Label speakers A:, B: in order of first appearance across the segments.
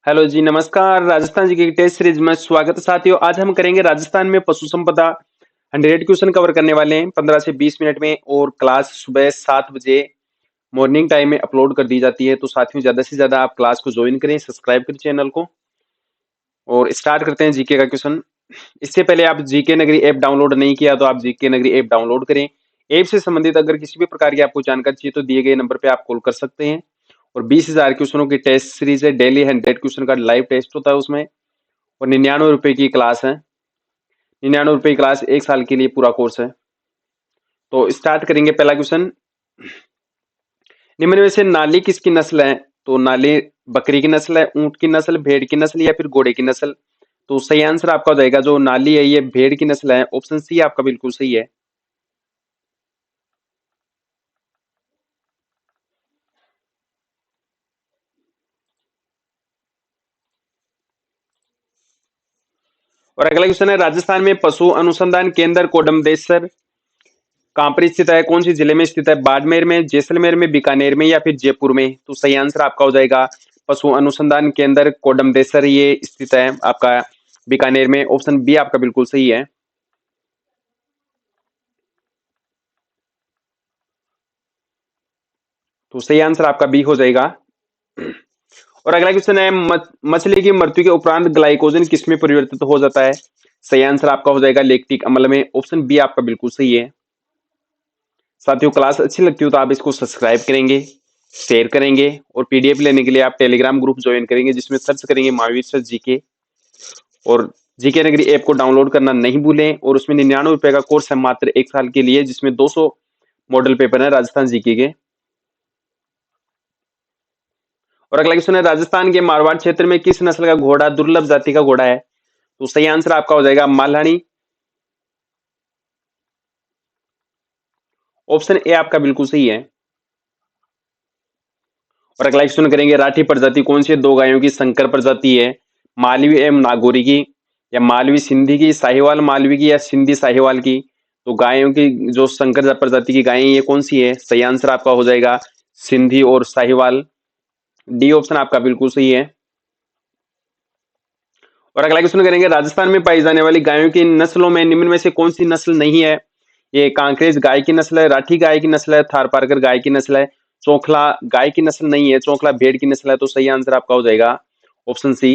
A: Hello जी, नमस्कार। राजस्थान जी की test series में स्वागत है साथियों। आज हम करेंगे राजस्थान में पशु संपदा। 100 क्वेश्चन कवर करने वाले हैं 15 से 20 मिनट में, और क्लास सुबह 7 बजे मॉर्निंग टाइम में अपलोड कर दी जाती है। तो साथियों, ज्यादा से ज्यादा आप क्लास को ज्वाइन करें, सब्सक्राइब करें चैनल को। और स्टार्ट करते हैं जीके का क्वेश्चन। इससे पहले आप जीके नगरी ऐप डाउनलोड नहीं किया तो आप जीके नगरी ऐप डाउनलोड करें। ऐप से संबंधित अगर किसी भी प्रकार की आपको जानकारी चाहिए तो दिए गए नंबर पे आप कॉल कर सकते हैं। और 20,000 क्वेश्चनों की टेस्ट सीरीज है। डेली 100 क्वेश्चन का लाइव टेस्ट होता है उसमें। और 99 रुपए की क्लास है। 99 रुपए की क्लास 1 साल के लिए पूरा कोर्स है। तो स्टार्ट करेंगे। पहला क्वेश्चन, निम्न में से नाली किसकी नस्ल है? तो नाली बकरी की नस्ल है, ऊंट की नस्ल, भेड़ की नस्ल या फिर घोड़े की नस्ल? तो सही आंसर आपका हो जाएगा जो नाली है ये भेड़ की नस्ल है। ऑप्शन सी आपका बिल्कुल सही है। और अगला क्वेश्चन है, राजस्थान में पशु अनुसंधान केंद्र कोडमदेसर कहाँ पर स्थित है? कौन सी जिले में स्थित है? बाड़मेर में, जैसलमेर में, बीकानेर में या फिर जयपुर में? तो सही आंसर आपका हो जाएगा पशु अनुसंधान केंद्र कोडमदेसर ये स्थित है आपका बीकानेर में। ऑप्शन बी आपका बिल्कुल सही है। तो सही आंसर आपका बी हो जाएगा। और अगला क्वेश्चन है, मछली की मृत्यु के उपरांत ग्लाइकोजन किसमें परिवर्तित हो जाता है? सही आंसर आपका हो जाएगा लैक्टिक अम्ल में। ऑप्शन बी आपका बिल्कुल सही है। साथियों, क्लास अच्छी लगती हो तो आप इसको सब्सक्राइब करेंगे, शेयर करेंगे, और पीडीएफ लेने के लिए आप टेलीग्राम ग्रुप ज्वाइन करेंगे जिसमें सर्च करेंगे महावीर सर जीके। और जीके नगरी ऐप को डाउनलोड करना नहीं भूलें। और उसमें 99 रुपए का कोर्स है मात्र 1 साल के लिए, जिसमें 200 मॉडल पेपर है राजस्थान जीके के। और अगला क्वेश्चन है, राजस्थान के मारवाड़ क्षेत्र में किस नस्ल का घोड़ा दुर्लभ जाति का घोड़ा है? तो सही आंसर आपका हो जाएगा मालहानी। ऑप्शन ए आपका बिल्कुल सही है। और अगला क्वेश्चन करेंगे, राठी प्रजाति कौन सी दो गायों की संकर प्रजाति है? मालवी एवं नागौरी की, या मालवी सिंधी की, साहिवाल मालवी की, या सिंधी साहिवाल की? तो गायों की जो संकर प्रजाति की गायें ये कौन सी है? सही आंसर आपका हो जाएगा सिंधी और साहिवाल। डी ऑप्शन आपका बिल्कुल सही है। और अगला क्वेश्चन करेंगे, राजस्थान में पाई जाने वाली गायों की नस्लों में निम्न में से कौन सी नस्ल नहीं है? ये कांकरेज गाय की नस्ल है, राठी गाय की नस्ल है, थारपारकर गाय की नस्ल है, चौखला गाय की नस्ल नहीं है, चौखला भेड़ की नस्ल है। तो सही आंसर आपका हो जाएगा ऑप्शन सी।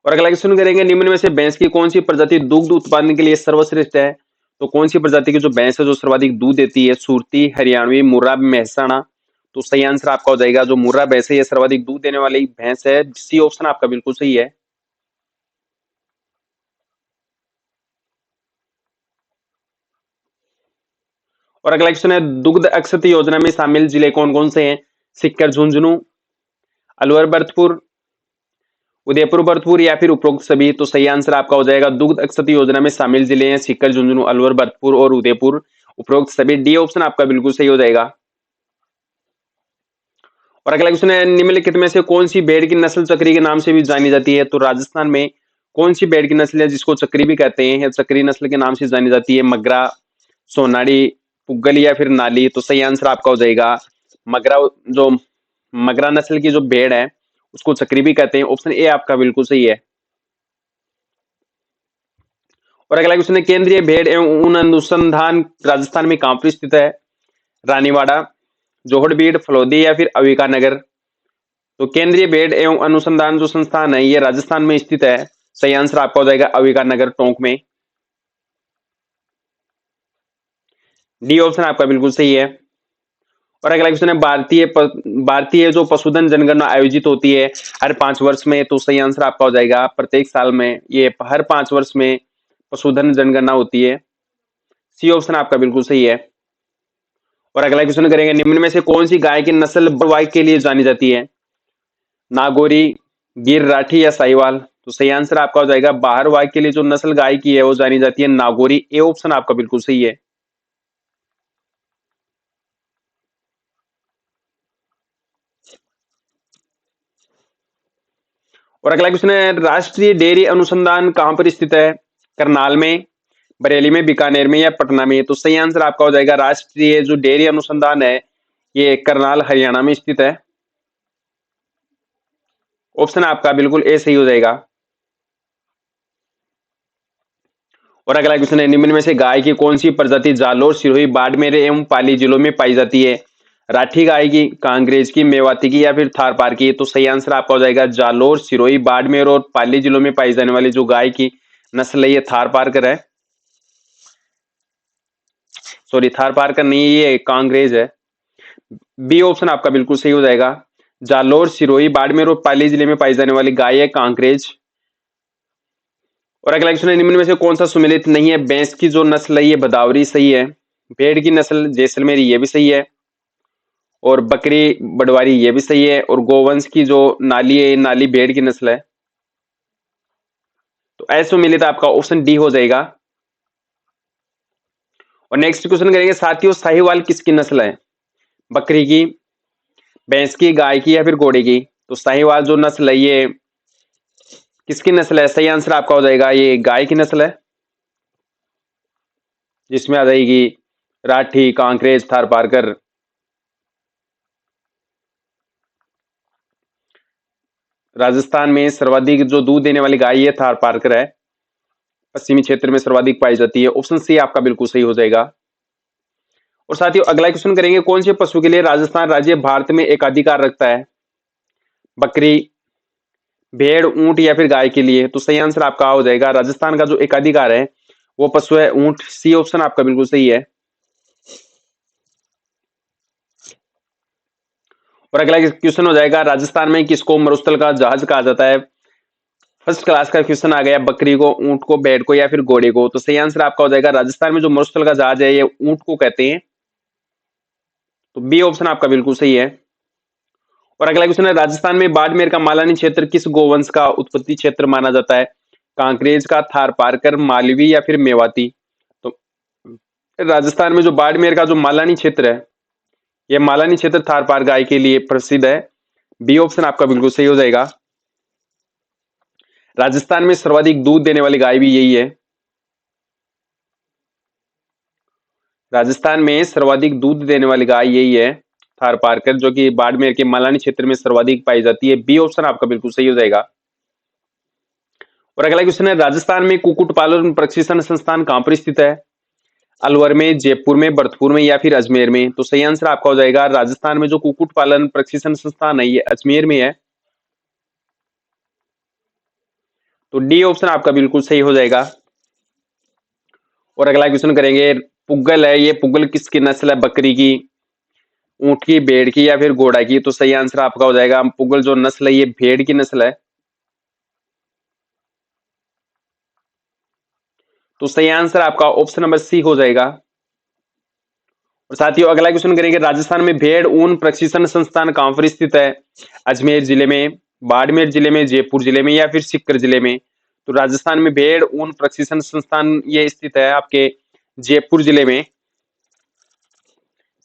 A: और अगला क्वेश्चन करेंगे, निम्न में से भैंस की कौन सी प्रजाति दुग्ध उत्पादन के लिए सर्वश्रेष्ठ है? तो कौन सी प्रजाति की जो भैंस है जो सर्वाधिक दूध देती है? सुरती, हरियाणवी, मुर्रा, महसाणा? तो सही आंसर आपका हो जाएगा जो मुर्रा भैंस है ये सर्वाधिक दूध देने वाली भैंस है। सी ऑप्शन आपका बिल्कुल सही है। और अगला क्वेश्चन है, दुग्ध अक्षत योजना में शामिल जिले कौन कौन से हैं? सिक्कर, झुंझुनू, अलवर, भरतपुर, उदयपुर, भरतपुर या फिर उपरोक्त सभी? तो सही आंसर आपका हो जाएगा दुग्ध अक्षत योजना में शामिल जिले हैं सीकर, झुंझुनू, अलवर, भरतपुर और उदयपुर, उपरोक्त सभी। डी ऑप्शन आपका बिल्कुल सही हो जाएगा। और अगला क्वेश्चन है, निम्नलिखित में से कौन सी भेड़ की नस्ल चक्री के नाम से भी जानी जाती है? तो राजस्थान में कौन सी भेड़ की नस्ल है जिसको चक्री भी कहते हैं या चक्री नस्ल के नाम से जानी जाती है? मगरा, सोनाड़ी, पुगली या फिर नाली? तो सही आंसर आपका हो जाएगा मगरा। जो मगरा नस्ल की जो भेड़ है उसको चक्री भी कहते हैं। ऑप्शन ए आपका बिल्कुल सही है। और अगला क्वेश्चन है, केंद्रीय भेड़ एवं ऊन अनुसंधान राजस्थान में कहां पर स्थित है? रानीवाड़ा, जोहड़बीड़, फलोदी या फिर अविका नगर? तो केंद्रीय भेड़ एवं अनुसंधान जो संस्थान है ये राजस्थान में स्थित है। सही आंसर आपका हो जाएगा अविका नगर, टोंक में। डी ऑप्शन आपका बिल्कुल सही है। और अगला क्वेश्चन है, भारतीय जो पशुधन जनगणना आयोजित होती है हर 5 वर्ष में? तो सही आंसर आपका हो जाएगा प्रत्येक साल में, ये हर 5 वर्ष में पशुधन जनगणना होती है। सी ऑप्शन आपका बिल्कुल सही है। और अगला क्वेश्चन करेंगे, निम्न में से कौन सी गाय की नस्ल बड़वाई के लिए जानी जाती है? नागौरी, गिर, राठी या साहिवाल? तो सही आंसर आपका हो जाएगा बाहर वाघ के लिए जो नस्ल गाय की है वो जानी जाती है नागौरी। ए ऑप्शन आपका बिल्कुल सही है। और अगला क्वेश्चन है, राष्ट्रीय डेयरी अनुसंधान कहां पर स्थित है? करनाल में, बरेली में, बीकानेर में या पटना में? तो सही आंसर आपका हो जाएगा राष्ट्रीय जो डेयरी अनुसंधान है ये करनाल हरियाणा में स्थित है। ऑप्शन आपका बिल्कुल ए सही हो जाएगा। और अगला क्वेश्चन है, निम्न में से गाय की कौन सी प्रजाति जालोर, सिरोही, बाड़मेर एवं पाली जिलों में पाई जाती है? राठी गाय की, कांग्रेज की, मेवाती की या फिर थारपार की? तो सही आंसर आपका हो जाएगा जालोर, सिरोही, बाड़मेर और पाली जिलों में पाई जाने वाली जो गाय की नस्ल है ये थारपारकर है। सॉरी, थारपारकर नहीं है, ये कांग्रेज है। बी ऑप्शन आपका बिल्कुल सही हो जाएगा। जालोर, सिरोही, बाड़मेर और पाली जिले में पाई जाने वाली गाय है कांकरेज। और अगला क्वेश्चन है, निम्न में से कौन सा सुमेलित नहीं है? भैंस की जो नस्ल है ये भदावरी सही है। भेड़ की नस्ल जैसलमेरी ये भी सही है। और बकरी बड़वारी ये भी सही है। और गोवंश की जो नाली है, नाली भेड़ की नस्ल है। तो असुमेलित आपका ऑप्शन डी हो जाएगा। और नेक्स्ट क्वेश्चन करेंगे साथियों, साहिवाल किसकी नस्ल है? बकरी की, भैंस की, गाय की या फिर घोड़े की? तो साहिवाल जो नस्ल है ये किसकी नस्ल है? सही आंसर आपका हो जाएगा ये गाय की नस्ल है, जिसमें आ जाएगी राठी, कांकरेज, थारपारकर। राजस्थान में सर्वाधिक जो दूध देने वाली गाय है थारपारकर है। पश्चिमी क्षेत्र में सर्वाधिक पाई जाती है। ऑप्शन सी आपका बिल्कुल सही हो जाएगा। और साथियों अगला क्वेश्चन करेंगे, कौन से पशु के लिए राजस्थान राज्य भारत में एकाधिकार रखता है? बकरी, भेड़, ऊंट या फिर गाय के लिए? तो सही आंसर आपका हो जाएगा राजस्थान का जो एकाधिकार है वो पशु है ऊंट। सी ऑप्शन आपका बिल्कुल सही है। और अगला क्वेश्चन हो जाएगा, राजस्थान में किसको मरुस्थल का जहाज कहा जाता है? फर्स्ट क्लास का क्वेश्चन आ गया, बकरी को, ऊंट को, भेड़ को या फिर घोड़े को? तो सही आंसर आपका हो जाएगा राजस्थान में जो मरुस्थल का जहाज है ये ऊंट को कहते हैं। तो बी ऑप्शन आपका बिल्कुल सही है। और अगला क्वेश्चन है, राजस्थान में बाड़मेर का मालानी क्षेत्र किस गोवंश का उत्पत्ति क्षेत्र माना जाता है? कांकरेज का, थारपारकर, मालवी या फिर मेवाती? तो राजस्थान में जो बाड़मेर का जो मालानी क्षेत्र है ये मालानी क्षेत्र थारपार गाय के लिए प्रसिद्ध है। बी ऑप्शन आपका बिल्कुल सही हो जाएगा। राजस्थान में सर्वाधिक दूध देने वाली गाय भी यही है। राजस्थान में सर्वाधिक दूध देने वाली गाय यही है थारपारकर, जो कि बाड़मेर के मालानी क्षेत्र में सर्वाधिक पाई जाती है। बी ऑप्शन आपका बिल्कुल सही हो जाएगा। और अगला क्वेश्चन है, राजस्थान में कुक्कुट पालन प्रशिक्षण संस्थान कहां पर स्थित है? अलवर में, जयपुर में, भरतपुर में या फिर अजमेर में? तो सही आंसर आपका हो जाएगा राजस्थान में जो कुक्कुट पालन प्रशिक्षण संस्थान है ये अजमेर में है। तो डी ऑप्शन आपका बिल्कुल सही हो जाएगा। और अगला क्वेश्चन करेंगे, पुग्गल है ये पुग्गल किसकी नस्ल है? बकरी की, ऊंट की, भेड़ की या फिर घोड़ा की? तो सही आंसर आपका हो जाएगा पुग्गल जो नस्ल है ये भेड़ की नस्ल है। तो सही आंसर आपका ऑप्शन नंबर सी हो जाएगा। और साथियों अगला क्वेश्चन करेंगे, राजस्थान में भेड़ ऊन प्रशिक्षण संस्थान कहां पर स्थित है? अजमेर जिले में, बाड़मेर जिले में, जयपुर जिले में या फिर सीकर जिले में? तो राजस्थान में भेड़ ऊन प्रशिक्षण संस्थान ये स्थित है आपके जयपुर जिले में।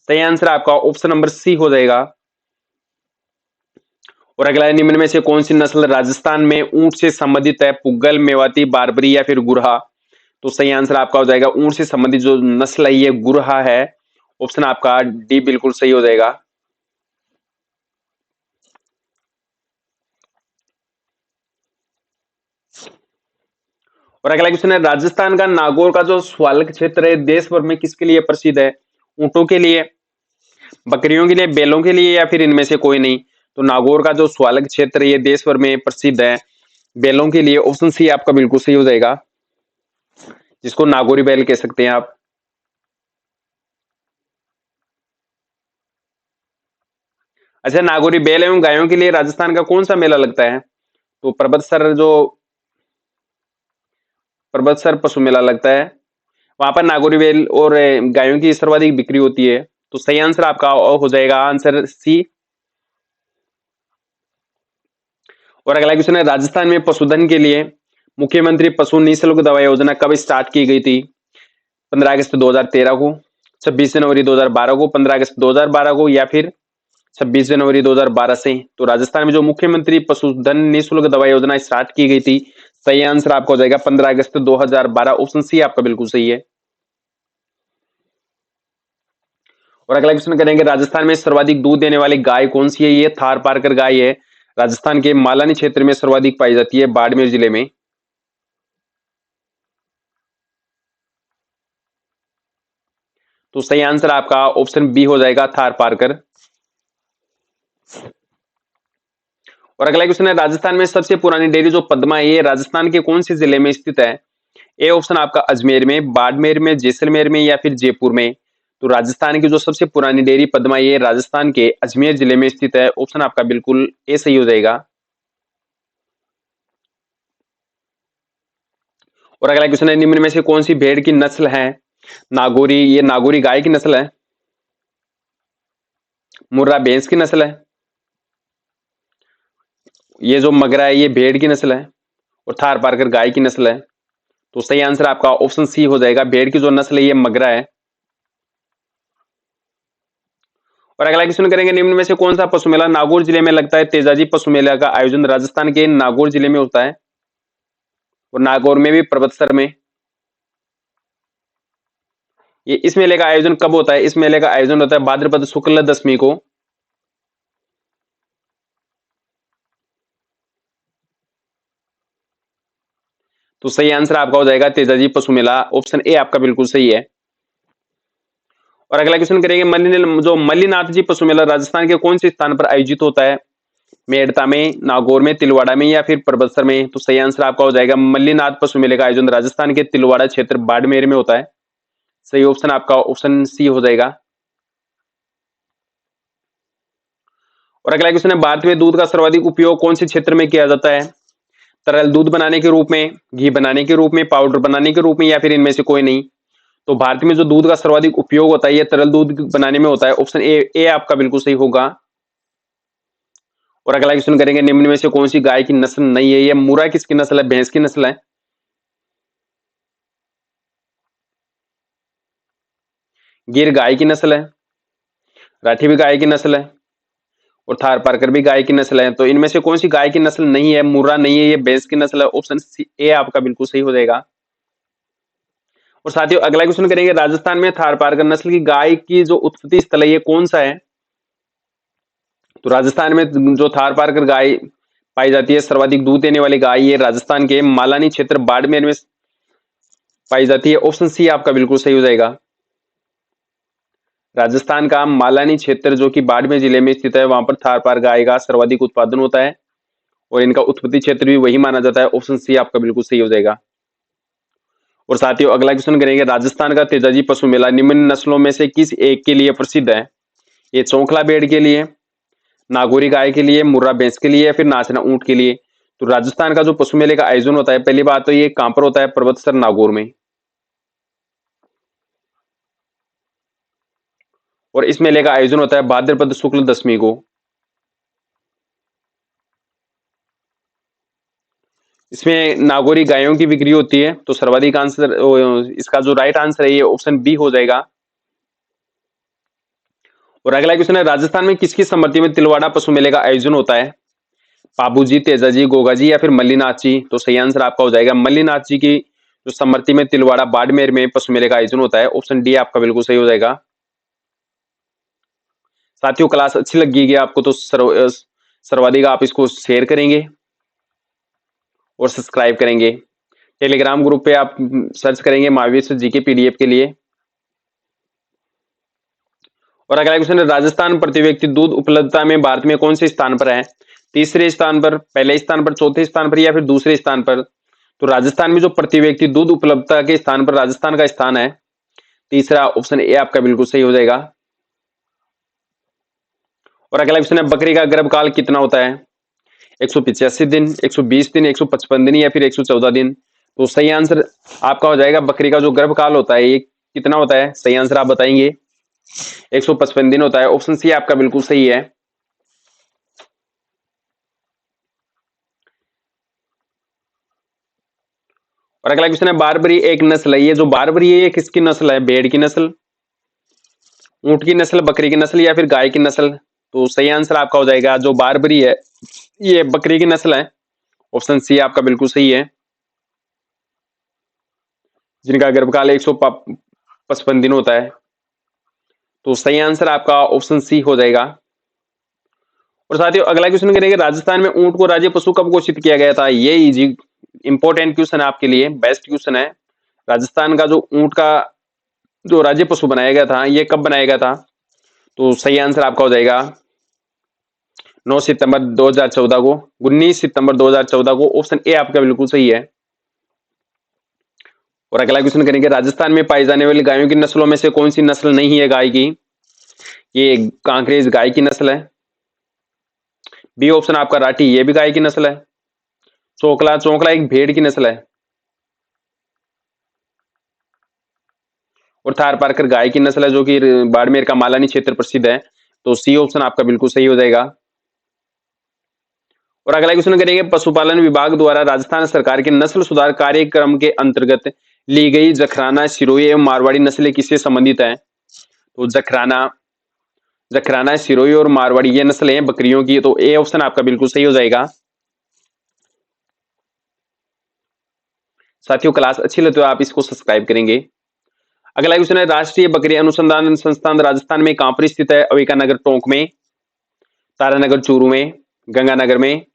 A: सही आंसर आपका ऑप्शन नंबर सी हो जाएगा। और अगला है, निम्न में से कौन सी नस्ल राजस्थान में ऊंट से संबंधित है? पुग्गल, मेवाती, बारबरी या फिर गुरहा? तो सही आंसर आपका हो जाएगा ऊंट से संबंधित जो नस्ल है ये गुरहा है। ऑप्शन आपका डी बिल्कुल सही हो जाएगा। और अगला क्वेश्चन है, राजस्थान का नागौर का जो स्वालक क्षेत्र है देश भर में किसके लिए प्रसिद्ध है? ऊंटों के लिए, बकरियों के लिए, बैलों के लिए या फिर इनमें से कोई नहीं? तो नागौर का जो स्वालक क्षेत्र है ये देश भर में प्रसिद्ध है बैलों के लिए। ऑप्शन सी आपका बिल्कुल सही हो जाएगा, जिसको नागौरी बैल कह सकते हैं आप। अच्छा, नागौरी बैल एवं गायों के लिए राजस्थान का कौन सा मेला लगता है? तो पर्वतसर पशु मेला लगता है। वहां पर नागौरी बैल और गायों की सर्वाधिक बिक्री होती है। तो सही आंसर आपका हो जाएगा आंसर सी। और अगला क्वेश्चन है, राजस्थान में पशुधन के लिए मुख्यमंत्री पशु निःशुल्क दवा योजना कब स्टार्ट की गई थी? 15 अगस्त 2013 को, 26 जनवरी 2012 को, 15 अगस्त 2012 को या फिर 26 जनवरी 2012 से? तो राजस्थान में जो मुख्यमंत्री पशुधन निःशुल्क दवा योजना स्टार्ट की गई थी, सही आंसर आपका हो जाएगा 15 अगस्त 2012। ऑप्शन सी आपका बिल्कुल सही है। और अगला क्वेश्चन करेंगे, राजस्थान में सर्वाधिक दूध देने वाली गाय कौन सी है? ये थार पारकर गाय है, राजस्थान के मालानी क्षेत्र में सर्वाधिक पाई जाती है, बाड़मेर जिले में। तो सही आंसर आपका ऑप्शन बी हो जाएगा, थार पारकर। और अगला क्वेश्चन है, राजस्थान में सबसे पुरानी डेयरी जो पद्मा है, ये राजस्थान के कौन से जिले में स्थित है? ए ऑप्शन आपका अजमेर में, बाड़मेर में, जैसलमेर में या फिर जयपुर में। तो राजस्थान की जो सबसे पुरानी डेयरी पद्मा, ये राजस्थान के अजमेर जिले में स्थित है। ऑप्शन आपका बिल्कुल ए सही हो जाएगा। और अगला क्वेश्चन है, निम्न में से कौन सी भेड़ की नस्ल है नागौरी? ये नागौरी गाय की नस्ल है, मुर्रा भैंस की नस्ल है, ये जो मगरा है ये भेड़ की नस्ल है, और थार पारकर गाय की नस्ल है। तो सही आंसर आपका ऑप्शन सी हो जाएगा, भेड़ की जो नस्ल है ये मगरा है। और अगला क्वेश्चन करेंगे, निम्न में से कौन सा पशु मेला नागौर जिले में लगता है? तेजाजी पशु मेला का आयोजन राजस्थान के नागौर जिले में होता है, और नागौर में भी पर्वतसर में। ये इस मेले का आयोजन कब होता है? इस मेले का आयोजन होता है भाद्रपद शुक्ल दशमी को। तो सही आंसर आपका हो जाएगा तेजाजी पशु मेला, ऑप्शन ए आपका बिल्कुल सही है। और अगला क्वेश्चन करेंगे, मल्लीनाथ जी पशु मेला राजस्थान के कौन से स्थान पर आयोजित होता है? मेड़ता में, नागौर में, तिलवाड़ा में या फिर परबतसर में। तो सही आंसर आपका हो जाएगा, मल्लीनाथ पशु मेले का आयोजन राजस्थान के तिलवाड़ा क्षेत्र बाड़मेर में होता है। सही ऑप्शन आपका ऑप्शन सी हो जाएगा। और अगला क्वेश्चन है, भारत में दूध का सर्वाधिक उपयोग कौन से क्षेत्र में किया जाता है? तरल दूध बनाने के रूप में, घी बनाने के रूप में, पाउडर बनाने के रूप में या फिर इनमें से कोई नहीं। तो भारत में जो दूध का सर्वाधिक उपयोग होता है ये तरल दूध बनाने में होता है। ऑप्शन ए आपका बिल्कुल सही होगा। और अगला क्वेश्चन करेंगे, निम्न में से कौन सी गाय की नस्ल नहीं है? ये मुर्रा किसकी नस्ल है? भैंस की नस्ल है, गिर गाय की नस्ल है, राठी भी गाय की नस्ल है, और थार पारकर भी गाय की नस्ल है। तो इनमें से कौन सी गाय की नस्ल नहीं है? मुर्रा नहीं है, ये भैंस की नस्ल है। ऑप्शन ए आपका बिल्कुल सही हो जाएगा। और साथियों अगला क्वेश्चन करेंगे, राजस्थान में थार पारकर नस्ल की गाय की जो उत्पत्ति स्थल है ये कौन सा है? तो राजस्थान में जो थार पारकर गाय पाई जाती है, सर्वाधिक दूध देने वाली गाय, ये राजस्थान के मालानी क्षेत्र बाड़मेर में पाई जाती है। ऑप्शन सी आपका बिल्कुल सही हो जाएगा। राजस्थान का मालानी क्षेत्र जो कि बाड़मेर जिले में स्थित है, वहां पर थार पार गाय का सर्वाधिक उत्पादन होता है, और इनका उत्पत्ति क्षेत्र भी वही माना जाता है। ऑप्शन सी आपका बिल्कुल सही हो जाएगा। और साथियों अगला क्वेश्चन करेंगे, राजस्थान का तेजाजी पशु मेला निम्न नस्लों में से किस एक के लिए प्रसिद्ध है? ये चौखला भेड़ के लिए, नागौरी गाय के लिए, मुर्रा भैंस के लिए या फिर नाचना ऊंट के लिए। तो राजस्थान का जो पशु मेले का आयोजन होता है, पहली बात तो ये कहां पर होता है? पर्वतसर नागौर में। और इस मेले का आयोजन होता है भाद्रपद शुक्ल दशमी को। इसमें नागौरी गायों की बिक्री होती है। तो सर्वाधिक आंसर इसका जो राइट आंसर है ये ऑप्शन बी हो जाएगा। और अगला क्वेश्चन है, राजस्थान में किसकी सम्मति में तिलवाड़ा पशु मेले का आयोजन होता है? पाबू जी, तेजाजी, गोगा जी या फिर मल्लीनाथ जी। तो सही आंसर आपका हो जाएगा मल्लीनाथ जी की जो सम्मति में तिलवाड़ा बाड़मेर में पशु मेले का आयोजन होता है। ऑप्शन डी आपका बिल्कुल सही हो जाएगा। साथियों क्लास अच्छी लगी आपको तो सर्वाधिक आप इसको शेयर करेंगे और सब्सक्राइब करेंगे। टेलीग्राम ग्रुप पे आप सर्च करेंगे महावीर जीके पीडीएफ के लिए। और अगला क्वेश्चन है, राजस्थान प्रति व्यक्ति दूध उपलब्धता में भारत में कौन से स्थान पर है? तीसरे स्थान पर, पहले स्थान पर, चौथे स्थान पर या फिर दूसरे स्थान पर। तो राजस्थान में जो प्रति व्यक्ति दूध उपलब्धता के स्थान पर राजस्थान का स्थान है तीसरा। ऑप्शन ए आपका बिल्कुल सही हो जाएगा। और अगला क्वेश्चन है, बकरी का गर्भकाल कितना होता है? 185 दिन, 120 दिन, 155 दिन या फिर 114 दिन। तो सही आंसर आपका हो जाएगा, बकरी का जो गर्भकाल होता है ये कितना होता है? सही आंसर आप बताएंगे। 155 दिन होता है। ऑप्शन सी आपका बिल्कुल सही है। और अगला क्वेश्चन है, बारबरी एक नस्ल है, ये जो बारबरी है ये किसकी नस्ल है? भेड़ की नस्ल, ऊंट की नस्ल, बकरी की नस्ल या फिर गाय की नस्ल। तो सही आंसर आपका हो जाएगा, जो बारबरी है ये बकरी की नस्ल है। ऑप्शन सी आपका बिल्कुल सही है, जिनका गर्भकाल 155 दिन होता है। तो सही आंसर आपका ऑप्शन सी हो जाएगा। और साथियों अगला क्वेश्चन करेंगे, राजस्थान में ऊंट को राज्य पशु कब घोषित किया गया था? ये इजी इंपॉर्टेंट क्वेश्चन है आपके लिए, बेस्ट क्वेश्चन है। राजस्थान का जो ऊंट का जो राज्य पशु बनाया गया था, ये कब बनाया गया था? तो सही आंसर आपका हो जाएगा 9 सितंबर 2014 को, 19 सितंबर 2014 को। ऑप्शन ए आपका बिल्कुल सही है। और अगला क्वेश्चन करेंगे, राजस्थान में पाई जाने वाली गायों की नस्लों में से कौन सी नस्ल नहीं है गाय की? ये कांकरेज गाय की नस्ल है। बी ऑप्शन आपका राठी, ये भी गाय की नस्ल है। चोकला, चोकला एक भेड़ की नस्ल है। और थार पारकर गाय की नस्ल है, जो कि बाड़मेर का मालानी क्षेत्र प्रसिद्ध है। तो सी ऑप्शन आपका बिल्कुल सही हो जाएगा। और अगला क्वेश्चन करेंगे, पशुपालन विभाग द्वारा राजस्थान सरकार के नस्ल सुधार कार्यक्रम के अंतर्गत ली गई जखराना, सिरोही एवं मारवाड़ी नस्लें किससे संबंधित है? तो जखराना, जखराना, सिरोही और मारवाड़ी ये नस्लें हैं बकरियों की। तो ए ऑप्शन आपका बिल्कुल सही हो जाएगा। साथियों क्लास अच्छी लगे तो आप इसको सब्सक्राइब करेंगे। अगला क्वेश्चन है, राष्ट्रीय बकरी अनुसंधान संस्थान राजस्थान में कहां पर स्थित है? अविकानगर टोंक में, तारानगर चूरू में, गंगानगर में,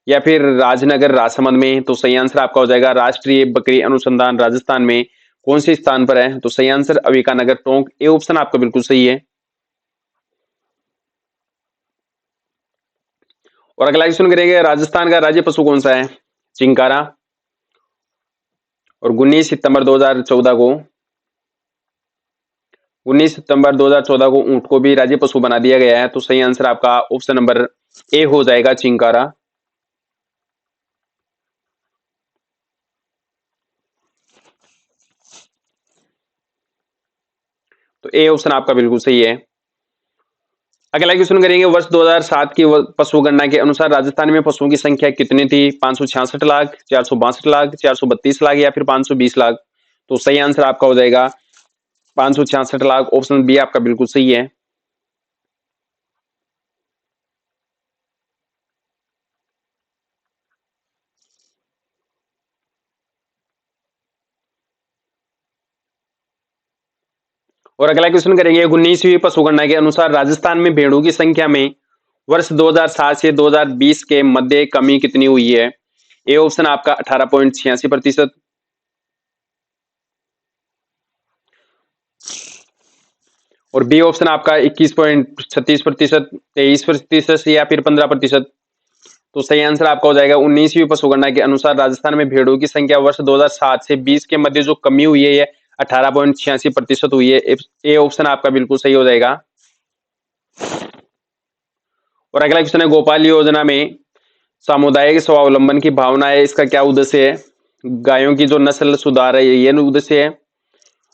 A: या फिर राजनगर राजसमंद में? तो सही आंसर आपका हो जाएगा राष्ट्रीय बकरी अनुसंधान राजस्थान में कौन से स्थान पर है? तो सही answer Avikanagar Tonk, A option आपका बिल्कुल सही है। और अगला क्वेश्चन करेंगे, राजस्थान का राज्य पशु कौन सा है? चिंकारा। और 19 सितंबर 2014 को, 19 सितंबर 2014 को ऊंट को भी राज्य पशु बना दिया गया है। तो सही आंसर आपका ऑप्शन नंबर ए हो जाएगा, चिंकारा। तो ए ऑप्शन आपका बिल्कुल सही है। अगला क्वेश्चन करेंगे, वर्ष 2007 की पशु गणना के अनुसार राजस्थान में पशुओं की संख्या कितनी थी? 566 लाख, 462 लाख, 432 लाख, या फिर 520 लाख? तो सही आंसर आपका हो जाएगा 566 लाख, ऑप्शन बी आपका बिल्कुल सही है। और अगला क्वेश्चन करेंगे, 19वीं पशु गणना के अनुसार राजस्थान में भेड़ों की संख्या में वर्ष 2007 से 2020 के मध्य कमी कितनी हुई है? ए ऑप्शन आपका 18.86%, और बी ऑप्शन आपका 21.36%, 23%, या फिर 15%? तो सही आंसर आपका हो जाएगा 19वीं पशुगणना के अनुसार राजस्थान में भेड़ों की संख्या वर्ष 2007 से 20 के मध्य जो कमी हुई है, ये 18.86% हुई है। ए ऑप्शन आपका बिल्कुल सही हो जाएगा। और अगला क्वेश्चन है, गोपाल योजना में सामुदायिक स्वावलंबन की भावना है, इसका क्या उद्देश्य है? गायों की जो नस्ल सुधार है, ये उद्देश्य है।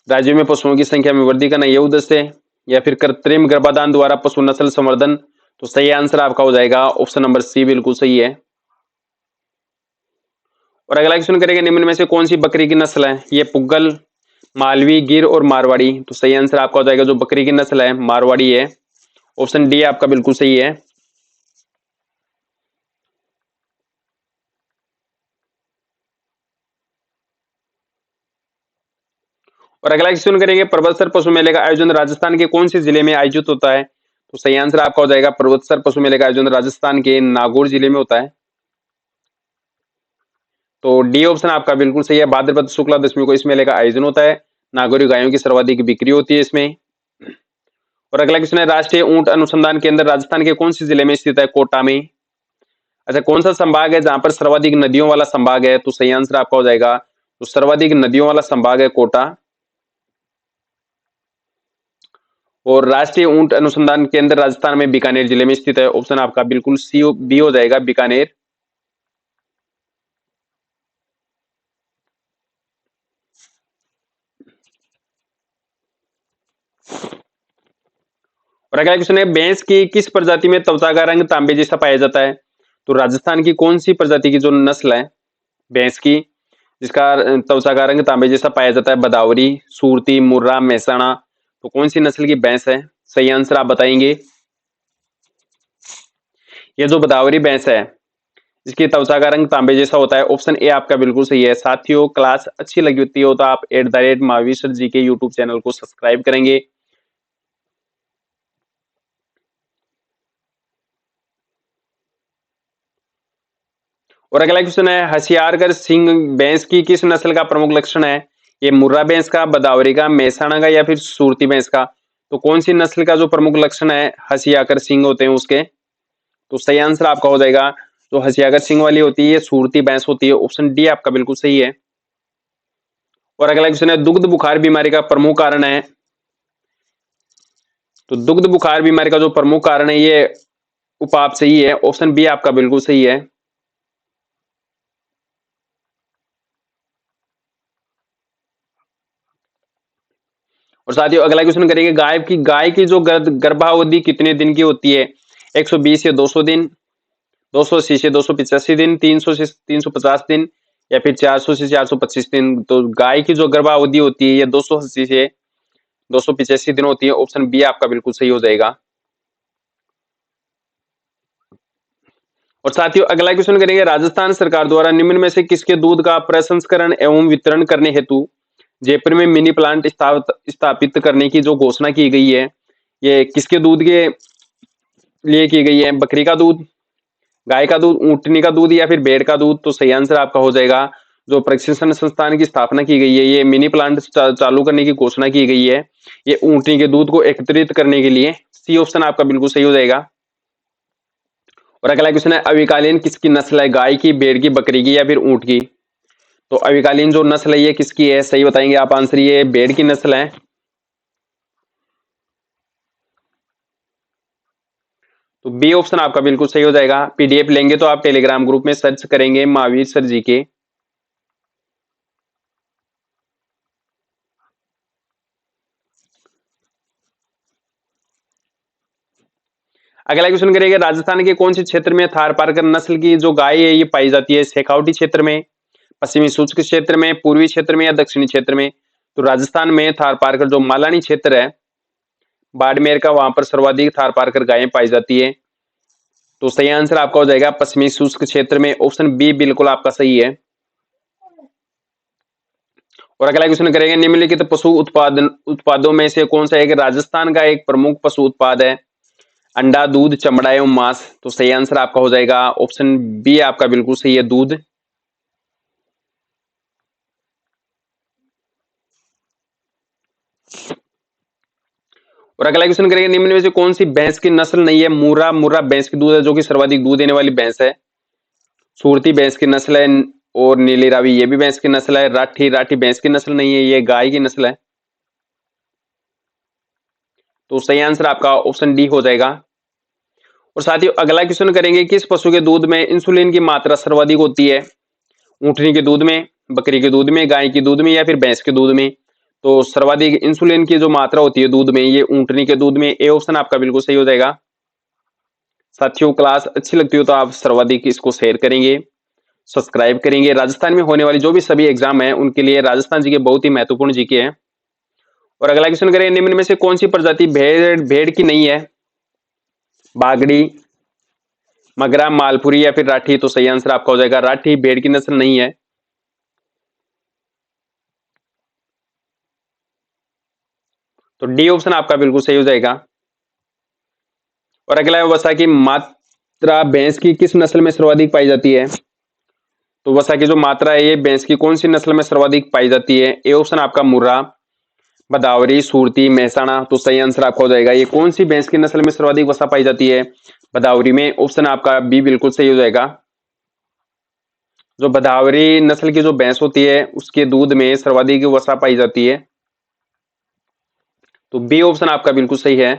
A: राज्यों में पशुओं की संख्या में वृद्धि करना, ये उद्देश्य है। या फिर कृत्रिम गर्भाधान द्वारा पशु नस्ल संवर्धन? तो सही आंसर आपका हो जाएगा ऑप्शन नंबर सी बिल्कुल सही है। और अगला क्वेश्चन करेंगे, निम्न में से कौन सी बकरी की नस्ल है? ये पुग्गल, मालवी, गिर और मारवाड़ी? तो सही आंसर आपका हो जाएगा जो बकरी की नस्ल है मारवाड़ी है, ऑप्शन डी आपका बिल्कुल सही है। और अगला क्वेश्चन करेंगे, पर्वतसर पशु मेले का आयोजन राजस्थान के कौन से जिले में आयोजित होता है? तो सही आंसर आपका हो जाएगा पर्वतसर पशु मेले का आयोजन राजस्थान के नागौर जिले में होता है। तो डी ऑप्शन आपका बिल्कुल सही है, भाद्रपद शुक्ला दशमी को इस मेले का आयोजन होता है। नागौरी गायों की सर्वाधिक बिक्री होती है इसमें। और अगला क्वेश्चन है, राष्ट्रीय ऊंट अनुसंधान केंद्र राजस्थान के कौन से जिले में स्थित है? कोटा में। अच्छा, कौन सा संभाग है जहां पर सर्वाधिक नदियों वाला संभाग है? तो सही आंसर आपका हो जाएगा तो सर्वाधिक नदियों वाला संभाग है कोटा। और राष्ट्रीय ऊंट अनुसंधान केंद्र राजस्थान में बीकानेर जिले में स्थित है, ऑप्शन आपका बिल्कुल सी बी हो जाएगा, बीकानेर। और अगला क्वेश्चन है, भैंस की किस प्रजाति में त्वचा का रंग तांबे जैसा पाया जाता है? तो राजस्थान की कौन सी प्रजाति की जो नस्ल है भैंस की, जिसका त्वचा का रंग तांबे जैसा पाया जाता है? बदावरी, सूरती, मुर्रा, मेहसाणा? तो कौन सी नस्ल की भैंस है? सही आंसर आप बताएंगे। ये जो बदावरी भैंस है, इसकी त्वचा का रंग तांबे जैसा होता है, ऑप्शन ए आपका बिल्कुल सही है। साथियों क्लास अच्छी लगी होती हो तो आप @महावीर जी के यूट्यूब चैनल को सब्सक्राइब करेंगे। और अगला क्वेश्चन है हसियारगढ़ सिंह भैंस की किस नस्ल का प्रमुख लक्षण है? ये मुर्रा भैंस का, बदावरी का, मेहसाणा का या फिर सूरती भैंस का? तो कौन सी नस्ल का जो प्रमुख लक्षण है हसियाकर सिंह होते हैं उसके? तो सही आंसर आपका हो जाएगा जो हसियाकर सिंह वाली होती है ये सूरती भैंस होती है। ऑप्शन डी आपका बिल्कुल सही है। और अगला क्वेश्चन है दुग्ध बुखार बीमारी का प्रमुख कारण है? तो दुग्ध बुखार बीमारी का जो प्रमुख कारण है ये उपाप सही है। ऑप्शन बी आपका बिल्कुल सही है। और साथियों अगला क्वेश्चन करेंगे गाय की जो गर्भावधि कितने दिन की होती है? 120 से 200 दिन, 280 से 285 दिन, 300 से 350 दिन या फिर 400 से 425 दिन? तो गाय की जो गर्भावधि होती है ये 280 से 285 दिन होती है। ऑप्शन बी आपका बिल्कुल सही हो जाएगा। और साथियों अगला क्वेश्चन करेंगे राजस्थान सरकार द्वारा निम्न में से किसके दूध का प्रसंस्करण एवं वितरण करने हेतु जयपुर में मिनी प्लांट स्थापित करने की जो घोषणा की गई है ये किसके दूध के लिए की गई है? बकरी का दूध, गाय का दूध, ऊंटनी का दूध या फिर भेड़ का दूध? तो सही आंसर आपका हो जाएगा जो प्रशिक्षण संस्थान की स्थापना की गई है ये मिनी प्लांट चालू करने की घोषणा की गई है ये ऊंटनी के दूध को एकत्रित करने के लिए। सी ऑप्शन आपका बिल्कुल सही हो जाएगा। और अगला क्वेश्चन है अविकालीन किसकी नस्ल है? गाय की, भेड़ की, बकरी की या फिर ऊंट की? तो अविकालीन जो नस्ल है ये किसकी है? सही बताएंगे आप आंसर, ये भेड़ की नस्ल है। तो बी ऑप्शन आपका बिल्कुल सही हो जाएगा। पीडीएफ लेंगे तो आप टेलीग्राम ग्रुप में सर्च करेंगे महावीर सर जी के। अगला क्वेश्चन करेंगे राजस्थान के कौन से क्षेत्र में थारपारकर नस्ल की जो गाय है ये पाई जाती है? शेखावटी क्षेत्र में, पश्चिमी शुष्क क्षेत्र में, पूर्वी क्षेत्र में या दक्षिणी क्षेत्र में? तो राजस्थान में थारपारकर जो मालानी क्षेत्र है बाड़मेर का वहां पर सर्वाधिक थारपारकर गायें पाई जाती है। तो सही आंसर आपका हो जाएगा पश्चिमी शुष्क क्षेत्र में। ऑप्शन बी बिल्कुल आपका सही है। और अगला क्वेश्चन करेंगे निम्नलिखित पशु उत्पादों में से कौन सा एक राजस्थान का एक प्रमुख पशु उत्पाद है? अंडा, दूध, चमड़ा एवं मांस? तो सही आंसर आपका हो जाएगा ऑप्शन बी आपका बिल्कुल सही है, दूध। और अगला क्वेश्चन करेंगे निम्न में से कौन सी भैंस की नस्ल नहीं है? मुर्रा मुर्रा भैंस की दूध है जो कि सर्वाधिक दूध देने वाली भैंस है। सूरती भैंस की नस्ल है और नीली रावी ये भी भैंस की नस्ल है। राठी राठी भैंस की नस्ल नहीं है, ये गाय की नस्ल है। तो सही आंसर आपका ऑप्शन डी हो जाएगा। और साथियों अगला क्वेश्चन करेंगे किस पशु के दूध में इंसुलिन की मात्रा सर्वाधिक होती है? ऊंटनी के दूध में, बकरी के दूध में, गाय के दूध में या फिर भैंस के दूध में? तो सर्वाधिक इंसुलिन की जो मात्रा होती है दूध में ये ऊंटनी के दूध में। ए ऑप्शन आपका बिल्कुल सही हो जाएगा। साथियों क्लास अच्छी लगती हो तो आप सर्वाधिक इसको शेयर करेंगे, सब्सक्राइब करेंगे। राजस्थान में होने वाली जो भी सभी एग्जाम है उनके लिए राजस्थान जी के बहुत ही महत्वपूर्ण जीके हैं। और अगला क्वेश्चन करेंगे निम्न में से कौन सी प्रजाति भेड़ भेड़ की नहीं है? बागड़ी, मगरा, मालपुरी या फिर राठी? तो सही आंसर आपका हो जाएगा राठी भेड़ की नस्ल नहीं है। तो डी ऑप्शन आपका बिल्कुल सही हो जाएगा। और अगला है वसा की मात्रा भैंस की किस नस्ल में सर्वाधिक पाई जाती है? तो वसा की जो मात्रा है ये भैंस की कौन सी नस्ल में सर्वाधिक पाई जाती है? ए ऑप्शन आपका मुर्रा, बदावरी, सूरती, मेहसाणा? तो सही आंसर आपका हो जाएगा ये कौन सी भैंस की नस्ल में सर्वाधिक वसा पाई जाती है? बदावरी में। ऑप्शन आपका बी बिल्कुल सही हो जाएगा। जो बदावरी नस्ल की जो भैंस होती है उसके दूध में सर्वाधिक वसा पाई जाती है। तो बी ऑप्शन आपका बिल्कुल सही है।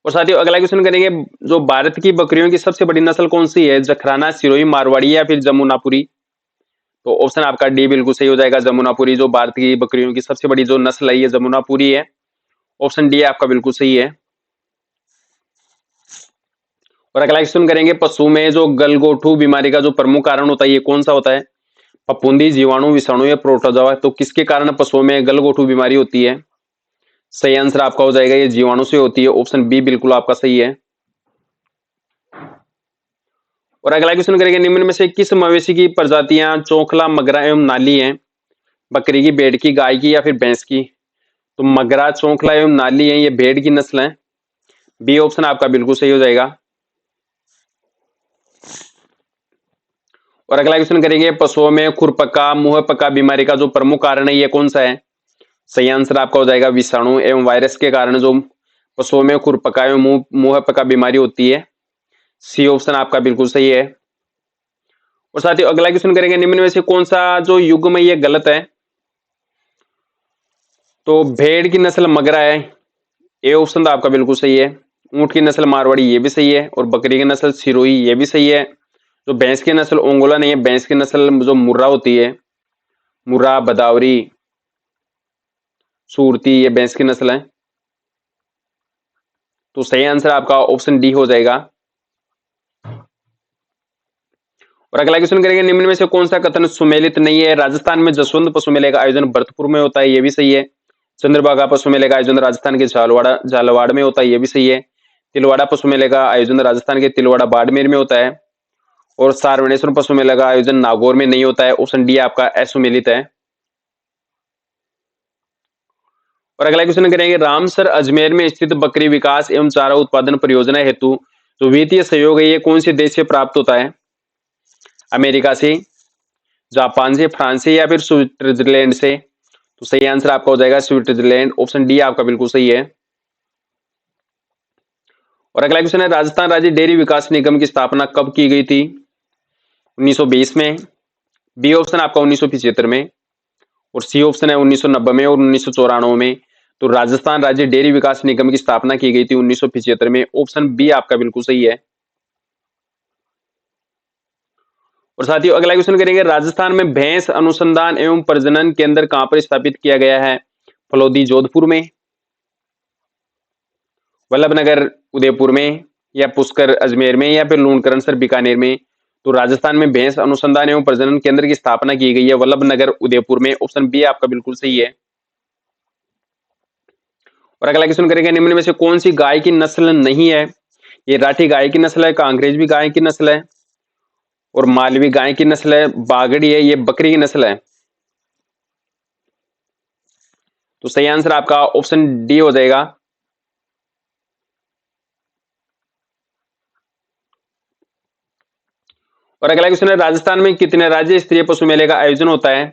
A: और साथियों अगला क्वेश्चन करेंगे जो भारत की बकरियों की सबसे बड़ी नस्ल कौन सी है? जखराना, सिरोही, मारवाड़ी या फिर जमुनापुरी? तो ऑप्शन आपका डी बिल्कुल सही हो जाएगा, जमुनापुरी। जो भारत की बकरियों की सबसे बड़ी जो नस्ल है ये जमुनापुरी है। ऑप्शन डी आपका बिल्कुल सही है। और अगला क्वेश्चन करेंगे पशु में जो गलघोटू बीमारी का जो प्रमुख कारण होता है ये कौन सा होता है? फफूंदी, जीवाणु, विषाणु या प्रोटोजोआ? तो किसके कारण पशुओं में गलघोटू बीमारी होती है? सही आंसर आपका हो जाएगा ये जीवाणु से होती है। ऑप्शन बी बिल्कुल आपका सही है। और अगला क्वेश्चन करेंगे निम्न में से किस मवेशी की प्रजातियां चौखला, मगरा एवं नाली हैं? बकरी की, भेड़ की, गाय की या फिर भैंस की? तो मगरा, चौखला एवं नाली है ये भेड़ की नस्ल है। बी ऑप्शन आपका बिल्कुल सही हो जाएगा। और अगला क्वेश्चन करेंगे, पशुओं में खुरपका मुंह पका बीमारी का जो प्रमुख कारण है ये कौन सा है? सही आंसर आपका हो जाएगा विषाणु एवं वायरस के कारण जो पशुओं में खुरपका एवं मुंह पका बीमारी होती है। सी ऑप्शन आपका बिल्कुल सही है। और साथियों अगला क्वेश्चन करेंगे, निम्न में से कौन सा जो युग्म है ये गलत है? तो भेड़ की नस्ल मगरा है, ए ऑप्शन तो आपका बिल्कुल सही है। ऊंट की नस्ल मारवाड़ी, ये भी सही है। और बकरी की नस्ल सिरोही, ये भी सही है। जो भैंस की नस्ल ओंगोला नहीं है, भैंस की नस्ल जो मुर्रा होती है, मुर्रा बदावरी सूरती, ये भैंस की नस्ल है। तो सही आंसर आपका ऑप्शन डी हो जाएगा। और अगला क्वेश्चन करेंगे, निम्न में से कौन सा कथन सुमेलित नहीं है? राजस्थान में जसवंत पशु मेले का आयोजन भरतपुर में होता है, ये भी सही है। चंद्रभागा पशु मेले का आयोजन राजस्थान के झालवाड़ में होता है, ये भी सही है। तिलवाड़ा पशु मेले का आयोजन राजस्थान के तिलवाड़ा बाड़मेर में होता है। और सारवणेश्वर पशु मेले का आयोजन नागौर में नहीं होता है। ऑप्शन डी आपका असुमेलित है। और अगला क्वेश्चन करेंगे, रामसर अजमेर में स्थित बकरी विकास एवं चारा उत्पादन परियोजना हेतु जो वित्तीय सहयोग है ये कौन से देश से प्राप्त होता है? अमेरिका से, जापान से, फ्रांस से या फिर स्विट्जरलैंड से? तो सही आंसर आपका हो जाएगा स्विट्जरलैंड। ऑप्शन डी आपका बिल्कुल सही है। और अगला क्वेश्चन है, राजस्थान राज्य डेयरी विकास निगम की स्थापना कब की गई थी? 1920 में, बी ऑप्शन आपका 1975 में, और सी ऑप्शन है 1990 में और 1994 में। तो राजस्थान राज्य डेयरी विकास निगम की स्थापना की गई थी 1975 में। ऑप्शन बी आपका बिल्कुल सही है। और साथियों अगला क्वेश्चन करेंगे, राजस्थान में भैंस अनुसंधान एवं प्रजनन केंद्र कहां पर स्थापित किया गया है? फलोदी जोधपुर में, वल्लभनगर उदयपुर में, या पुष्कर अजमेर में, या फिर लूणकरणसर बीकानेर में? तो राजस्थान में भैंस अनुसंधान एवं प्रजनन केंद्र की स्थापना की गई है वल्लभनगर उदयपुर में। ऑप्शन बी आपका बिल्कुल सही है। और अगला क्वेश्चन करेंगे, निम्न में से कौन सी गाय की नस्ल नहीं है? ये राठी गाय की नस्ल है, कांग्रेज गाय की नस्ल है, और मालवी गाय की नस्ल है, बागड़ी है, ये बकरी की नस्ल है? तो सही आंसर आपका ऑप्शन डी हो जाएगा। और अगला क्वेश्चन है, राजस्थान में कितने राज्य स्तरीय पशु मेले का आयोजन होता है?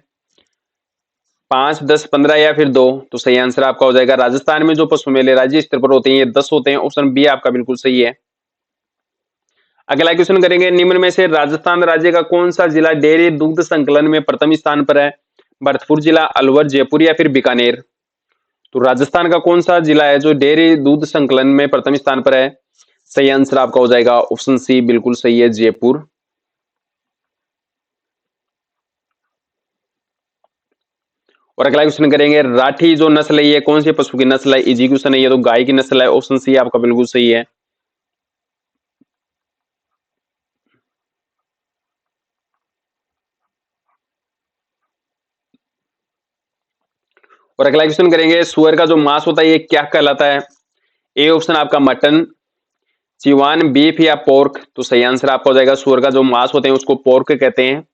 A: 5, 10, 15 या फिर 2? तो सही आंसर आपका हो जाएगा, राजस्थान में जो पशु मेले राज्य स्तर पर होते हैं ये 10 होते हैं। ऑप्शन बी आपका बिल्कुल सही है। अगला क्वेश्चन करेंगे, निम्न में से राजस्थान राज्य का कौन सा जिला डेयरी दुग्ध संकलन में प्रथम स्थान पर है? भरतपुर जिला, अलवर, जयपुर या फिर बीकानेर? तो राजस्थान का कौन सा जिला है जो डेयरी दूध संकलन में प्रथम स्थान पर है? सही आंसर आपका हो जाएगा ऑप्शन सी बिल्कुल सही है, जयपुर। और अगला क्वेश्चन करेंगे, राठी जो नस्ल है ये कौन से पशु की नस्ल है? इजी क्वेश्चन है, ये तो गाय की नस्ल है। ऑप्शन सी आपका बिल्कुल सही है। और अगला क्वेश्चन करेंगे, सुअर का जो मांस होता है ये क्या कहलाता है? ए ऑप्शन आपका मटन, चिवान, बीफ या पोर्क? तो सही आंसर आपका हो जाएगा, सुअर का जो मांस होते हैं उसको पोर्क कहते हैं।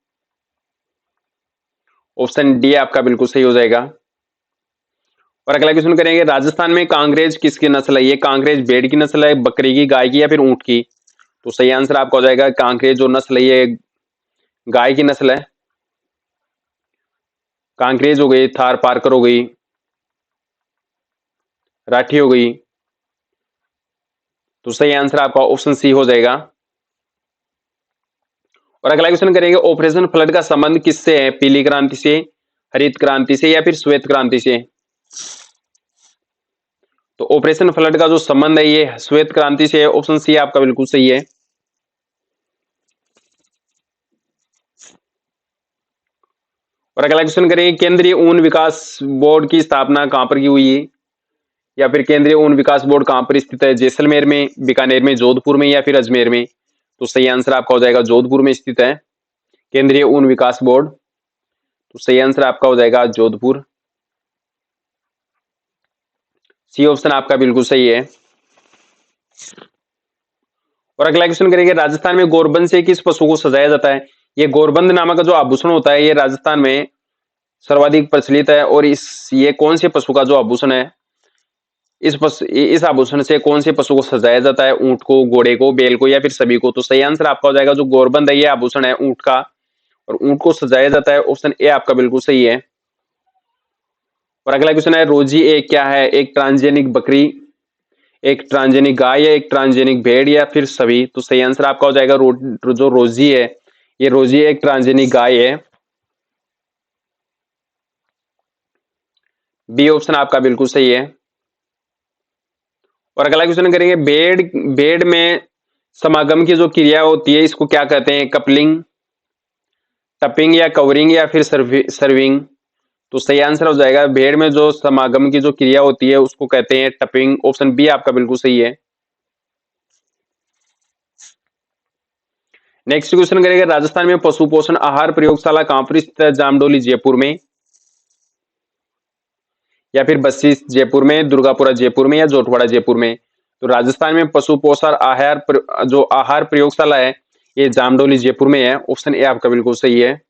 A: ऑप्शन डी आपका बिल्कुल सही हो जाएगा। और अगला क्वेश्चन करेंगे, राजस्थान में कांग्रेज किसकी नस्ल है? ये कांग्रेज भेड़ की नस्ल है, बकरी की, गाय की या फिर ऊंट की? तो सही आंसर आपका हो जाएगा, कांग्रेज जो नस्ल है ये गाय की नस्ल है। कांक्रेज हो गई, थार पारकर हो गई, राठी हो गई। तो सही आंसर आपका ऑप्शन सी हो जाएगा। और अगला क्वेश्चन करेंगे, ऑपरेशन फ्लड का संबंध किससे है? पीली क्रांति से, हरित क्रांति से या फिर श्वेत क्रांति से? तो ऑपरेशन फ्लड का जो संबंध है ये श्वेत क्रांति से है। ऑप्शन सी आपका बिल्कुल सही है। और अगला क्वेश्चन करेंगे, केंद्रीय ऊन विकास बोर्ड की स्थापना कहां पर की हुई है? या फिर केंद्रीय ऊन विकास बोर्ड कहां पर स्थित है? जैसलमेर में, बीकानेर में, जोधपुर में या फिर अजमेर में? तो सही आंसर आपका हो जाएगा जोधपुर में स्थित है केंद्रीय ऊन विकास बोर्ड। तो सही आंसर आपका हो जाएगा जोधपुर। सी ऑप्शन आपका बिल्कुल सही है। और अगला क्वेश्चन करेंगे, राजस्थान में गोरबंद से किस पशु को सजाया जाता है? ये गोरबंद नामक जो आभूषण होता है ये राजस्थान में सर्वाधिक प्रचलित है। और ये कौन से पशु का जो आभूषण है? इस आभूषण से कौन से पशु को सजाया जाता है? ऊंट को, घोड़े को, बैल को या फिर सभी को? तो सही आंसर आपका हो जाएगा, जो गोरबंद है ये आभूषण है ऊंट का, और ऊंट को सजाया जाता है। ऑप्शन ए आपका बिल्कुल सही है। और अगला क्वेश्चन है, रोजी एक क्या है? एक ट्रांसजेनिक बकरी, एक ट्रांसजेनिक गाय या एक ट्रांसजेनिक भेड़ या फिर सभी? तो सही आंसर आपका हो जाएगा जो रोजी है, ये रोजी एक ट्रांसजेनिक गाय है। बी ऑप्शन आपका बिल्कुल सही है। और अगला क्वेश्चन करेंगे, भेड़ भेड़ में समागम की जो क्रिया होती है इसको क्या कहते हैं? कपलिंग, टपिंग या कवरिंग या फिर सर्विंग? तो सही आंसर हो जाएगा, भेड़ में जो समागम की जो क्रिया होती है उसको कहते हैं टपिंग। ऑप्शन बी आपका बिल्कुल सही है। नेक्स्ट क्वेश्चन करेंगे, राजस्थान में पशु पोषण आहार प्रयोगशाला कहां पर स्थित है? जामडोली जयपुर में, या फिर बस्सी जयपुर में, दुर्गापुरा जयपुर में या जोटवाड़ा जयपुर में? तो राजस्थान में पशु पोषण जो आहार प्रयोगशाला है ये जामडोली जयपुर में है। ऑप्शन ए आपका बिल्कुल सही है।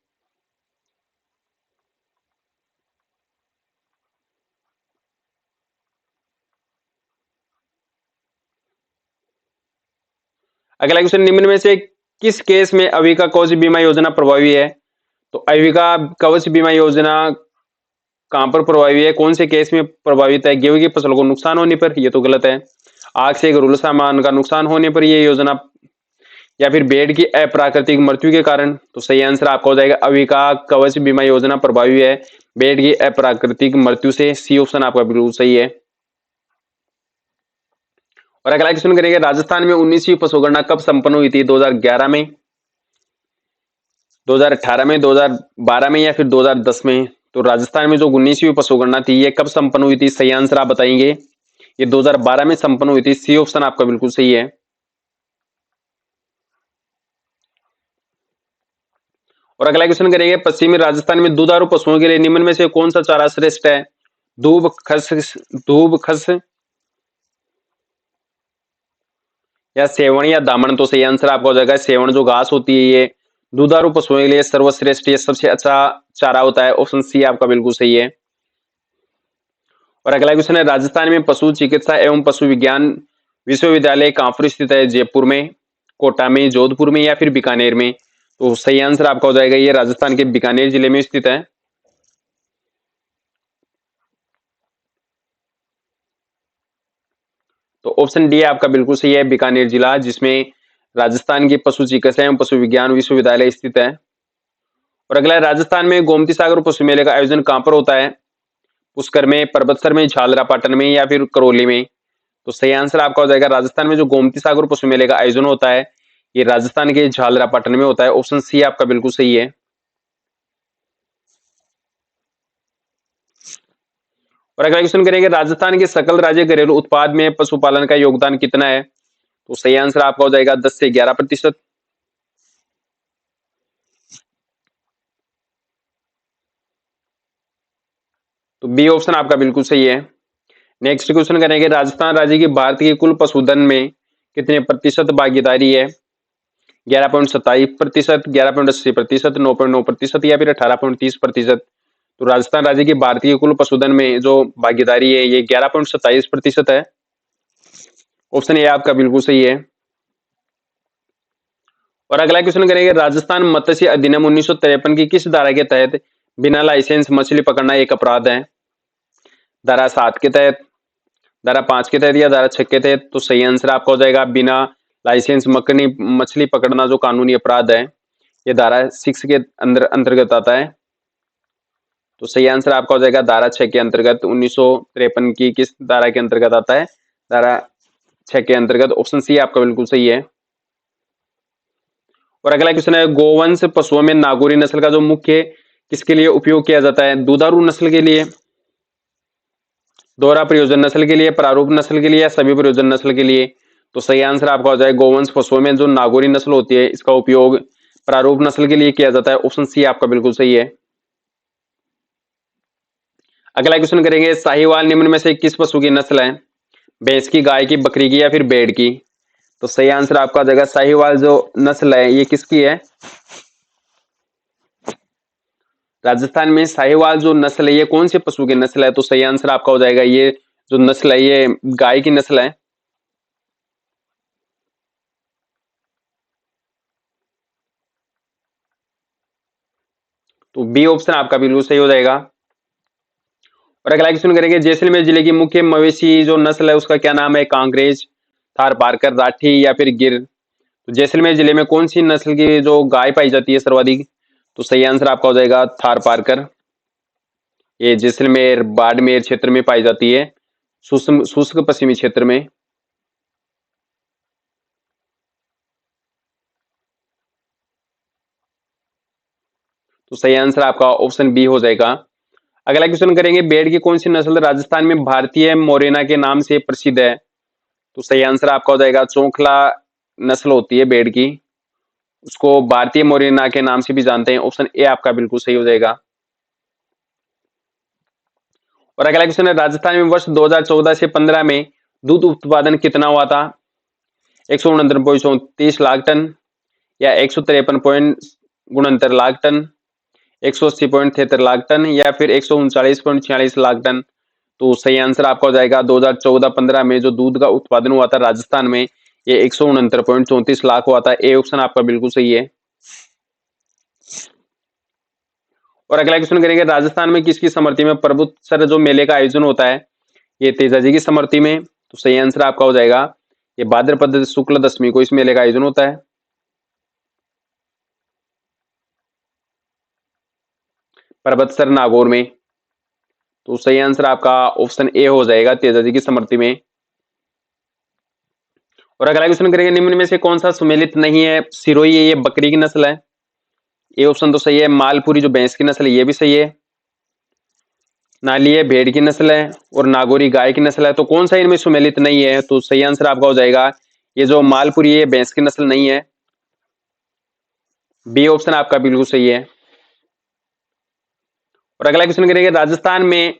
A: अगला क्वेश्चन, निम्न में से किस केस में अविका कवच बीमा योजना प्रभावी है? तो अविका कवच बीमा योजना कहां पर प्रभावी है, कौन से केस में प्रभावित है? गेहूं की फसल को नुकसान होने पर, ये तो गलत है। आग से घरेलू सामान का नुकसान होने पर ये योजना, या फिर भेड़ की अप्राकृतिक मृत्यु के कारण? तो सही आंसर आपका हो जाएगा, अविका कवच बीमा योजना प्रभावी है भेड़ की अप्राकृतिक मृत्यु से। सी ऑप्शन आपका बिल्कुल सही है। और अगला क्वेश्चन करेंगे, राजस्थान में 19वीं पशुगणना कब संपन्न हुई थी? 2011 में, 2018 में, 2012 में या फिर 2010 में? तो राजस्थान में जो 19वीं पशुगणना थी ये कब संपन्न हुई थी? सही आंसर आप बताएंगे। ये 2012 में संपन्न हुई थी। सी ऑप्शन आपका बिल्कुल सही है। और अगला क्वेश्चन करेंगे, पश्चिमी राजस्थान में दुधारू पशुओं के लिए निम्न में से कौन सा चारा श्रेष्ठ है? दूब खस, दूब खस या सेवण या दामन? तो सही आंसर आपका हो जाएगा सेवण। जो घास होती है ये दुधारू पशुओं के लिए सर्वश्रेष्ठ, ये सबसे अच्छा चारा होता है। ऑप्शन सी आपका बिल्कुल सही है। और अगला क्वेश्चन है, राजस्थान में पशु चिकित्सा एवं पशु विज्ञान विश्वविद्यालय कहां पर स्थित है? जयपुर में, कोटा में, जोधपुर में या फिर बीकानेर में? तो सही आंसर आपका हो जाएगा, ये राजस्थान के बीकानेर जिले में स्थित है। तो ऑप्शन डी आपका बिल्कुल सही है, बीकानेर जिला, जिसमें राजस्थान के पशु चिकित्सा एवं पशु विज्ञान विश्वविद्यालय स्थित है। और अगला है, राजस्थान में गोमती सागर पशु मेले का आयोजन कहां पर होता है? पुष्कर में, परबतसर में, झालरापाटन में या फिर करौली में? तो सही आंसर आपका हो जाएगा, राजस्थान में जो गोमती सागर पशु मेले का आयोजन होता है ये राजस्थान के झालरापाटन में होता है। ऑप्शन सी आपका बिल्कुल सही है। और अगला क्वेश्चन करेंगे, राजस्थान के सकल राज्य घरेलू उत्पाद में पशुपालन का योगदान कितना है? तो सही आंसर आपका हो जाएगा 10 से 11%। तो बी ऑप्शन आपका बिल्कुल सही है। नेक्स्ट क्वेश्चन करेंगे, राजस्थान राज्य की भारत के कुल पशुधन में कितने प्रतिशत भागीदारी है? 11.27%, 11.80%, 9.9% या फिर 18.30%? तो राजस्थान राज्य की भारतीय कुल पशुधन में जो भागीदारी है ये 11.27% है। ऑप्शन ए आपका बिल्कुल सही है। और अगला क्वेश्चन करेंगे, राजस्थान मत्स्य अधिनियम 1953 की किस धारा के तहत बिना लाइसेंस मछली पकड़ना एक अपराध है? धारा 7 के तहत, धारा 5 के तहत या धारा 6 के तहत? तो सही आंसर आपका हो जाएगा, बिना लाइसेंस मकनी मछली पकड़ना जो कानूनी अपराध है ये धारा 6 के अंदर अंतर्गत आता है। तो सही आंसर आपका हो जाएगा धारा 6 के अंतर्गत। 1953 की किस धारा के अंतर्गत आता है? धारा 6 के अंतर्गत। ऑप्शन सी आपका बिल्कुल सही है। और अगला क्वेश्चन है, गोवंश पशुओं में नागौरी नस्ल का जो मुख्य किसके लिए उपयोग किया जाता है? दुधारू नस्ल के लिए, दोहरा प्रयोजन नस्ल के लिए, प्रारूप नस्ल के लिए या सभी प्रयोजन नस्ल के लिए? तो सही आंसर आपका हो जाएगा, गोवंश पशुओं में जो नागौरी नस्ल होती है इसका उपयोग प्रारूप नस्ल के लिए किया जाता है। ऑप्शन सी आपका बिल्कुल सही है। अगला क्वेश्चन करेंगे, साहिवाल निम्न में से किस पशु की नस्ल है? भैंस की, गाय की, बकरी की या फिर भेड़ की? तो सही आंसर आपका हो जाएगा, साहिवाल जो नस्ल है ये किसकी है? राजस्थान में साहिवाल जो नस्ल है ये कौन से पशु की नस्ल है? तो सही आंसर आपका हो जाएगा, ये जो नस्ल है ये गाय की नस्ल है। तो बी ऑप्शन आपका बिल्कुल सही हो जाएगा। और अगला क्वेश्चन करेंगे, जैसलमेर जिले की मुख्य मवेशी जो नस्ल है उसका क्या नाम है? कांकरेज, थार पारकर, राठी या फिर गिर। तो जैसलमेर जिले में कौन सी नस्ल की जो गाय पाई जाती है सर्वाधिक? तो सही आंसर आपका हो जाएगा थार पारकर। ये जैसलमेर बाड़मेर क्षेत्र में पाई जाती है, शुष्क शुष्क पश्चिमी क्षेत्र में। तो सही आंसर आपका ऑप्शन बी हो जाएगा। अगला क्वेश्चन करेंगे, भेड़ की कौन सी नस्ल राजस्थान में भारतीय मोरेना के नाम से प्रसिद्ध है? तो सही आंसर आपका हो जाएगा चौखला नस्ल होती है भेड़ की, उसको भारतीय मोरेना के नाम से भी जानते हैं। ऑप्शन ए आपका बिल्कुल सही हो जाएगा। और अगला क्वेश्चन है, राजस्थान में वर्ष 2014 से 15 में दूध उत्पादन कितना हुआ था? 169.34 लाख टन, या 153.69 लाख टन, 180.73 लाख टन, या फिर 139.46 लाख टन। तो सही आंसर आपका हो जाएगा 2014-15 में जो दूध का उत्पादन हुआ था राजस्थान में, ये 169.34 लाख हुआ था। ए ऑप्शन आपका बिल्कुल सही है। और अगला क्वेश्चन करेंगे, राजस्थान में किसकी स्मृति में प्रभुत्सर जो मेले का आयोजन होता है? ये तेजाजी की स्मृति में। तो सही आंसर आपका हो जाएगा, ये भाद्रपद शुक्ल दशमी को इस मेले का आयोजन होता है। परबतसर नागौर में। तो सही आंसर आपका ऑप्शन ए हो जाएगा, तेजाजी की स्मृति में। और अगला क्वेश्चन करेंगे, निम्न में से कौन सा सुमेलित नहीं है? सिरोही है, ये बकरी की नस्ल है। ए ऑप्शन तो सही है। मालपुरी जो भैंस की नस्ल है ये भी सही है। नाली है भेड़ की नस्ल है, और नागौरी गाय की नस्ल है। तो कौन सा इनमें सुमेलित नहीं है? तो सही आंसर आपका हो जाएगा, ये जो मालपुरी है भैंस की नस्ल नहीं है। बी ऑप्शन आपका बिल्कुल सही है। और अगला क्वेश्चन करेंगे, राजस्थान में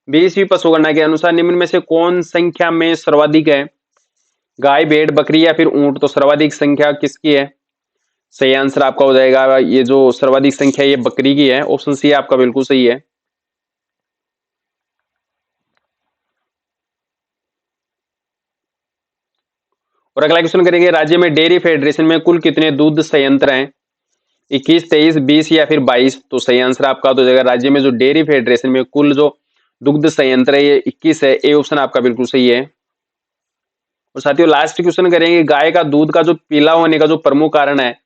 A: 20वीं पशुगणना के अनुसार निम्न में से कौन संख्या में सर्वाधिक है? गाय, भेड़, बकरी या फिर ऊंट। तो सर्वाधिक संख्या किसकी है? सही आंसर आपका हो जाएगा, ये जो सर्वाधिक संख्या ये बकरी की है। ऑप्शन सी आपका बिल्कुल सही है। और अगला क्वेश्चन करेंगे, राज्य में डेयरी फेडरेशन में कुल कितने दूध संयंत्र हैं? 21, 23, 20 या फिर 22। तो सही आंसर आपका हो जाएगा, राज्य में जो डेयरी फेडरेशन में कुल जो दुग्ध संयंत्र है ये 21 है। ए ऑप्शन आपका बिल्कुल सही है। और साथियों लास्ट क्वेश्चन करेंगे, गाय का दूध का जो पीला होने का जो प्रमुख कारण है,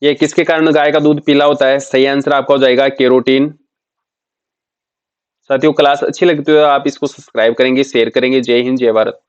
A: ये किसके कारण गाय का दूध पीला होता है? सही आंसर आपका हो जाएगा कैरोटीन। साथियों क्लास अच्छी लगती है आप इसको सब्सक्राइब करेंगे, शेयर करेंगे। जय हिंद, जय भारत।